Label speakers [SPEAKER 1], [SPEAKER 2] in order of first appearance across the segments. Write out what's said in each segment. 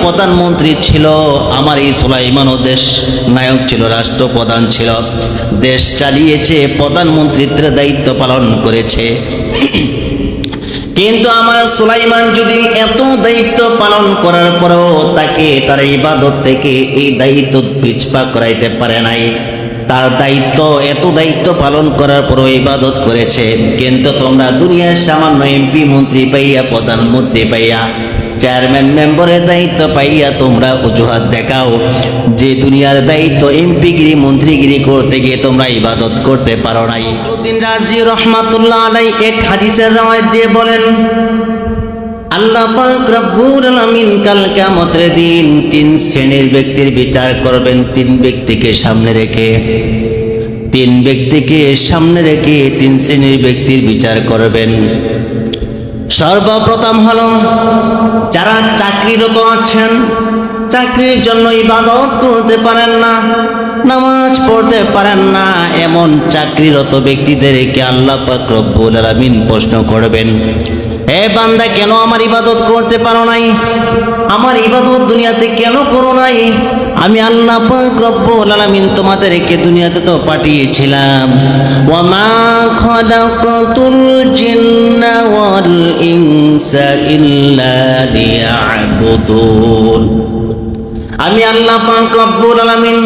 [SPEAKER 1] প্রধানমন্ত্রী ছিল, আমার এই সুলাইমানও দেশ নায়ক ছিল, রাষ্ট্রপ্রধান ছিল, দেশ চালিয়েছে, প্রধানমন্ত্রীত্বের দায়িত্ব পালন করেছে। কিন্তু আমার সুলাইমান যদি এত দায়িত্ব পালন করার পরেও তাকে তার ইবাদত থেকে এই দায়িত্ব পিছপা করাইতে পারে নাই। তার দায়িত্ব, এত দায়িত্ব পালন করার পরও ইবাদত করেছে। কিন্তু তোমরা দুনিয়ার সামান্য এমপি মন্ত্রী পাইয়া, প্রধানমন্ত্রী পাইয়া, চেয়ারম্যান মেম্বারের দায়িত্ব পাইয়া তোমরা অজুহাত দেখাও যে দুনিয়ার দায়িত্ব এমপিগিরি মন্ত্রীগিরি করতে গিয়ে তোমরা ইবাদত করতে পারো নাই। ফখরুদ্দিন রাজি রহমাতুল্লাহ আলাইহি এক হাদিসের রওয়ায়াত দিয়ে বলেন, আল্লাহ পাক রব্বুল আলামিন কাল কিয়ামতের দিন তিন শ্রেণীর ব্যক্তির বিচার করবেন। তিন ব্যক্তিকে সামনে রেখে তিন শ্রেণীর ব্যক্তির বিচার করবেন। সর্বপ্রথম হলো যারা চাকরিরত আছেন, চাকরির জন্য ইবাদত করতে পারেন না, নামাজ পড়তে পারেন না, এমন চাকরিরত ব্যক্তিদেরকে আল্লাহ পাক রব্বুল আলামিন প্রশ্ন করবেন, হে বান্দা, কেন আমার ইবাদত করতে পারো নাই? আমার ইবাদত দুনিয়াতে কেন করো নাই? আমি আল্লাহ পাক রব্বুল আলামিন তোমাদেরকে দুনিয়াতে তো পাঠিয়েছিলাম। ওয়া মা খালাকাতুল জিন্না ওয়াল ইনসা ইল্লা লিয়াবুদুন। আমি আল্লাহ পাক রব্বুল আলামিন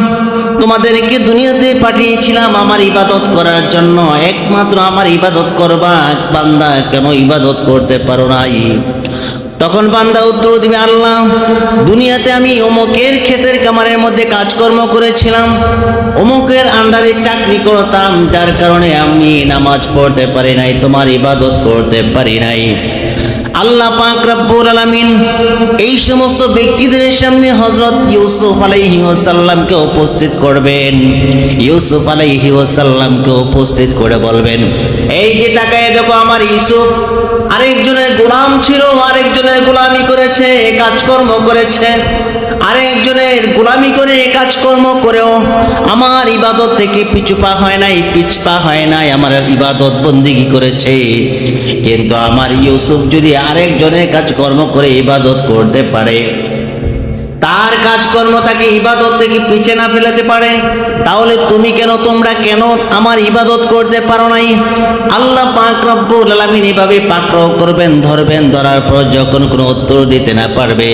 [SPEAKER 1] তোমাদেরকে দুনিয়াতে পাঠিয়েছিলাম আমার ইবাদত করার জন্য, একমাত্র আমার ইবাদত করবা। বান্দা, কেন ইবাদত করতে পারো নাই? তখন বান্দা উত্তর দিবে, আল্লাহ, দুনিয়াতে আমি অমুকের ক্ষেতের কামারের মধ্যে কাজকর্ম করেছিলাম, অমুকের আন্ডারে চাকরি করতাম, যার কারণে আমি নামাজ পড়তে পারি নাই, তোমার ইবাদত করতে পারি নাই। আল্লাহ পাক রব্বুল আলামিন এই সমস্ত ব্যক্তিদের সামনে হযরত ইউসুফ আলাইহিস সালামকে উপস্থিত করবেন। ইউসুফ আলাইহিস সালামকে উপস্থিত করে বলবেন, এই যে তাকায় দেখো, আমার ইউসুফ আরেকজনের গোলাম ছিল, আরেকজনের গোলামি করেছে, কাজকর্ম করেছে, আরেকজনের গোলামি করে কাজকর্ম করেও আমার ইবাদত থেকে পিছপা হয় নাই, আমার ইবাদত বন্দেগী করেছে। কিন্তু আমার ইউসুফ যদি আরেকজনের কাজকর্ম করে ইবাদত করতে পারে, তার কাজকর্ম তাকে ইবাদত থেকে পিছে না ফেলাতে পারে, তাহলে তোমরা কেন আমার ইবাদত করতে পারো নাই? আল্লাহ পাক রব্বুল আলামিন এভাবে পাকড়াও করবেন, ধরবেন, ধরার পর যখন কোনো উত্তর দিতে না পারবে,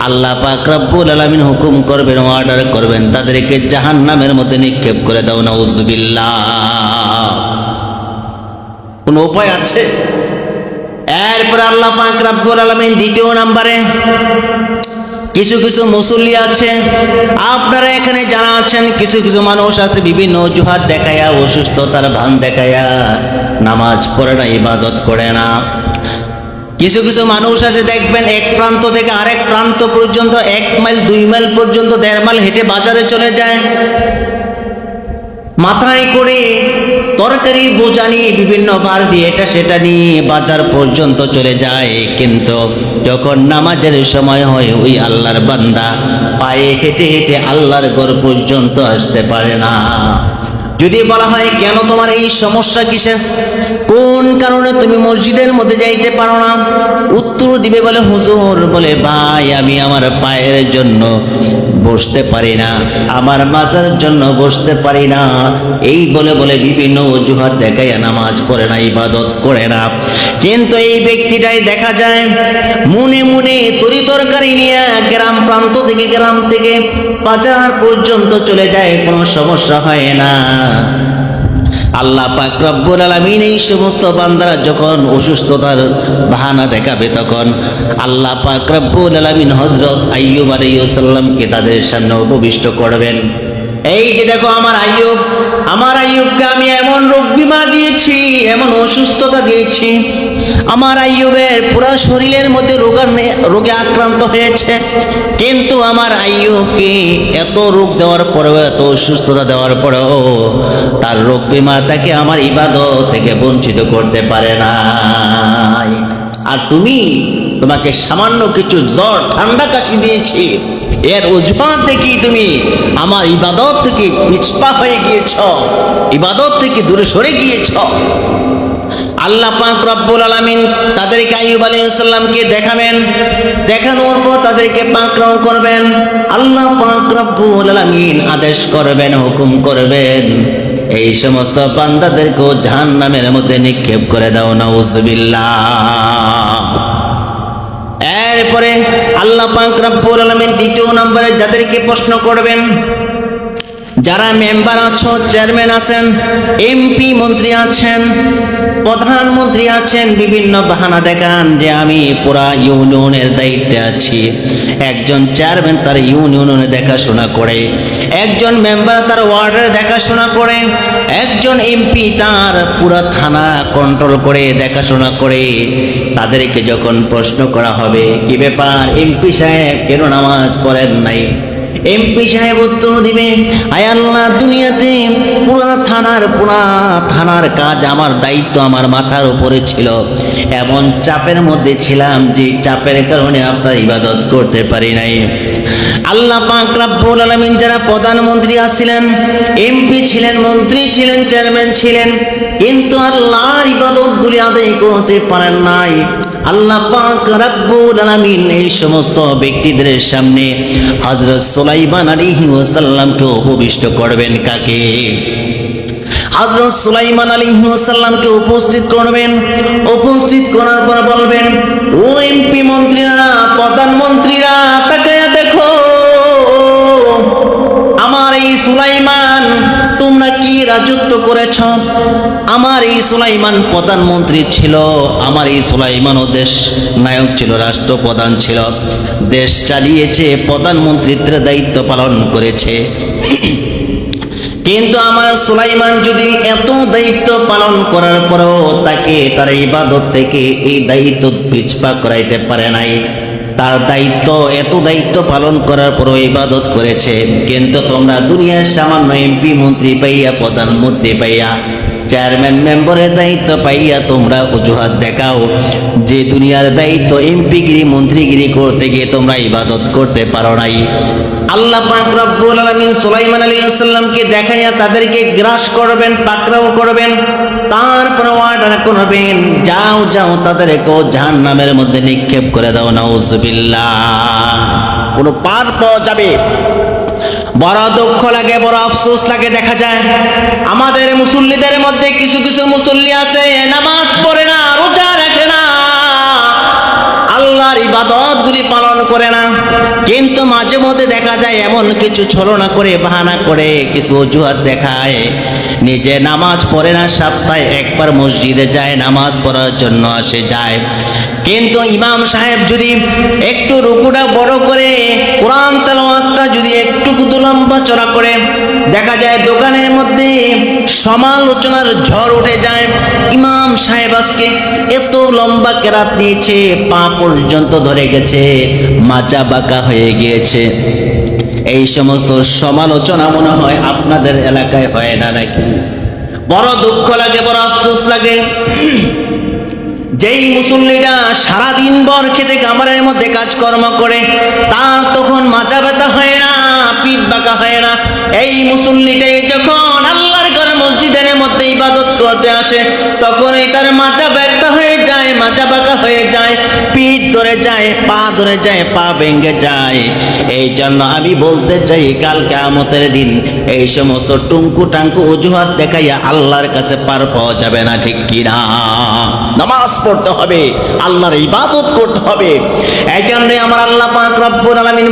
[SPEAKER 1] আল্লাহ পাক রব্বুল আলামিন হুকুম করবেন, অর্ডার করবেন, তাদেরকে জাহান্নামের মধ্যে নিক্ষেপ করে দাও। নাউজুবিল্লাহ। কোন উপায় আছে? এরপরে আল্লাহ পাক রব্বুল আলামিন দ্বিতীয় নম্বরে কিছু মুসল্লি আছে, আপনারা এখানে যারা আছেন, কিছু মানুষ আছে বিভিন্ন অজুহাত দেখায়া, অসুস্থতার ভান দেখায়া নামাজ পড়ে না, ইবাদত করে না। কিছু মানুষ আছে, দেখবেন এক প্রান্ত থেকে আরেক প্রান্ত পর্যন্ত 1 মাইল 2 মাইল পর্যন্ত 1.5 মাইল হেঁটে বাজারে চলে যায়, মাথায় করে তরকারি বোঝা নিয়ে বিভিন্ন বার দিয়ে এটা সেটা নিয়ে বাজার পর্যন্ত চলে যায়। কিন্তু যখন নামাজের সময় হয়, ওই আল্লাহর বান্দা পায়ে হেঁটে আল্লাহর ঘর পর্যন্ত আসতে পারে না। যদি বলা হয়, কেন তোমার এই সমস্যা কিসের, কোন কারণে তুমি মসজিদের মধ্যে যাইতে পারো না? উত্তর দিবে বলে, হুজুর, বলে ভাই, আমি আমার পায়ের জন্য বসতে পারি না, আমার মাজার জন্য বসতে পারি না, এই বলে বিভিন্ন অজুহাত দেখায় নামাজ পড়ে না, ইবাদত করে না। কিন্তু এই ব্যক্তিটাই দেখা যায় মনে তরি তরকারি নিয়ে গ্রাম থেকে বাজার পর্যন্ত চলে যায়, কোনো সমস্যা হয় না। আল্লাহ পাক রব্বুল আলামিন এই সমস্ত বান্দারা যখন অসুস্থতার বাহানা দেখাবে, তখন আল্লাহ পাক রব্বুল আলামিন হযরত আইয়ুব আলাইহিস সালামকে তাদের সামনে উপবিষ্ট করবেন। এই যে দেখো, আমার আইয়ুবকে আমি এমন রোগ বিমার দিয়েছি, এমন অসুস্থতা দিয়েছি, আমার আইয়ুবের পুরো শরীরের মধ্যে রোগে আক্রান্ত হয়েছে, কিন্তু আমার আইয়ুবকে এত রোগ দেওয়ার পরেও, এত অসুস্থতা দেওয়ার পরেও তার রোগ বিমার তাকে আমার ইবাদত থেকে বঞ্চিত করতে পারে না। আর তোমাকে সামান্য কিছু জ্বর, ঠান্ডা, কাশি দিয়েছি, এর অজুহাত দেখি তুমি আমার ইবাদত থেকে পিছপা হয়ে গিয়েছ, ইবাদত থেকে দূরে সরে গিয়েছ। আল্লাহ পাক রব্বুল আলামিন তাদেরকে আইয়ুব আলাইহিস সালামকে দেখাবেন, দেখানোর পর তাদেরকে পাকড়াও করবেন। আল্লাহ পাক রব্বুল আলামিন আদেশ করবেন, হুকুম করবেন, এই সমস্ত বান্দাদেরকেও জাহান্নামের মধ্যে নিক্ষেপ করে দাও, নাউজুবিল্লাহ। এরপরে আল্লাহ পাক রব্বুল আলামিন দ্বিতীয় নম্বরে যাদেরকে প্রশ্ন করবেন, যারা মেম্বার আছো, চেয়ারম্যান আছেন, এমপি মন্ত্রী আছেন, প্রধানমন্ত্রী আছেন, বিভিন্ন বাহানা দেখান যে আমি পুরা ইউনিয়নের দায়িত্বে আছি। একজন চেয়ারম্যান তার ইউনিয়নের দেখাশোনা করে, একজন মেম্বার তার ওয়ার্ডের দেখাশোনা করে, একজন এমপি তার পুরা থানা কন্ট্রোল করে, দেখাশোনা করে। তাদেরকে যখন প্রশ্ন করা হবে, কি ব্যাপার এমপি সাহেব কেন নামাজ পড়েন নাই, এমপি সাহেব উত্তর দিবে, আয় আল্লাহ, দুনিয়াতে পুরা থানার কাজ আমার দায়িত্ব আমার মাথার উপরে ছিল, এমন চাপের মধ্যে ছিলাম যে চাপের কারণে আপনার ইবাদত করতে পারি নাই। আল্লাহ পাক রব্বুল আলামিন যারা প্রধানমন্ত্রী ছিলেন, এমপি ছিলেন, মন্ত্রী ছিলেন, চেয়ারম্যান ছিলেন, কিন্তু আল্লাহর ইবাদতগুলি আদায় করতে পারেন নাই, আল্লাহ পাক রব্বুল আলামিন এই সমস্ত ব্যক্তিদের সামনে হযরত সুলাইমান আলাইহিস সালামকে উপবিষ্ট করবেন। কাকে? হযরত সুলাইমান আলাইহিস সালামকে উপস্থিত করবেন। উপস্থিত করার পর বলবেন, ও এমপি মন্ত্রীরা, প্রধানমন্ত্রীরা, তাকায়া দেখো, আমার এই সুলাইমান তোমরা কি রাজত্ব করেছ? আমার এই সুলাইমান প্রধানমন্ত্রী ছিল, আমার এই সুলাইমানও দেশ নায়ক ছিল, রাষ্ট্রপ্রধান ছিল, দেশ চালিয়েছে, প্রধানমন্ত্রীত্বের দায়িত্ব পালন করেছে। কিন্তু আমার সুলাইমান যদি এত দায়িত্ব পালন করার পরেও তাকে তার ইবাদত থেকে এই দায়িত্ব পিছপা করাইতে পারে নাই, তার দায়িত্ব, এত দায়িত্ব পালন করার পরও ইবাদত করেছে। কিন্তু তোমরা দুনিয়ার সামান্য এমপি মন্ত্রী পাইয়া, প্রধানমন্ত্রী পাইয়া, চেয়ারম্যান মেম্বারের দায়িত্ব পাইয়া তোমরা অজুহাত দেখাও যে দুনিয়ার দায়িত্ব এমপিগিরি মন্ত্রীগিরি করতে গিয়ে তোমরা ইবাদত করতে পারো নাই। আল্লাহ পাক রব্বুল আলামিন সুলাইমান আলাইহিস সালামকে দেখাইয়া তাদেরকে গ্রাস করবেন, পাকড়াও করবেন, তারপর অর্ডার করবেন, যাও যাও তাদেরকে জাহান্নামের মধ্যে নিক্ষেপ করে দাও, নাউজুবিল্লাহ। কোনো পার পাওয়া যাবে। বড় দুঃখ লাগে, বড় আফসোস লাগে। দেখা যায় আমাদের মুসল্লিদের মধ্যে কিছু কিছু মুসল্লি আছে, নামাজ পড়ে না, রোজা রাখে না, আল্লাহর ইবাদতগুলি পালন করে না, কিন্তু মাঝে মধ্যে দেখা যায় এমন কিছু ছলনা করে, বাহানা করে, কিছু অজুহাত দেখায়, নিজে নামাজ পড়ে না, সপ্তাহে একবার মসজিদে যায়, নামাজ পড়ার জন্য আসে, যায়। কিন্তু ইমাম সাহেব যদি একটু রুকুটা বড় করে, কোরআন তেলাওয়াতটা যদি একটু লম্বা চড়া করে, দেখা যায় দোকানের মধ্যে সমালোচনার ঝড় উঠে যায়। ইমাম সাহেব আজকে এত লম্বা কেরাত নিয়েছে, পা পর্যন্ত ধরে গেছে, মাজা বাঁকা হয়ে গিয়েছে। এই সমস্ত সমালোচনা মনে হয় আপনাদের এলাকায় হয় না নাকি? বড় দুঃখ লাগে, বড় আফসোস লাগে। যেই মুসল্লিরা সারাদিন ভর খেতে খামারের মধ্যে কাজকর্ম করে, তার তখন মাজা ব্যথা হয় না, পিঠ বাঁকা হয় না। এই মুসল্লিটাই যখন আল্লাহর ঘর মসজিদের মধ্যে ইবাদত করতে আসে, তখনই তার মাজা ব্যথা হয়ে যায়, মাজা বাঁকা হয়ে যায়, পিঠ ধরে যায়, পা ধরে যায়, পা ভেঙে যায়। এই জন্য আমি বলতে চাই, কাল কিয়ামতের দিন এই সমস্ত টুঙ্কু টাঙ্কু অজুহাত দেখাইয়া আল্লাহর কাছে পার পাওয়া যাবে না, ঠিক কিনা? নামাজ পড়তে হবে, আল্লাহর ইবাদত করতে হবে। এই জন্য আমার আল্লাহ পাক রব্বুল আলামিন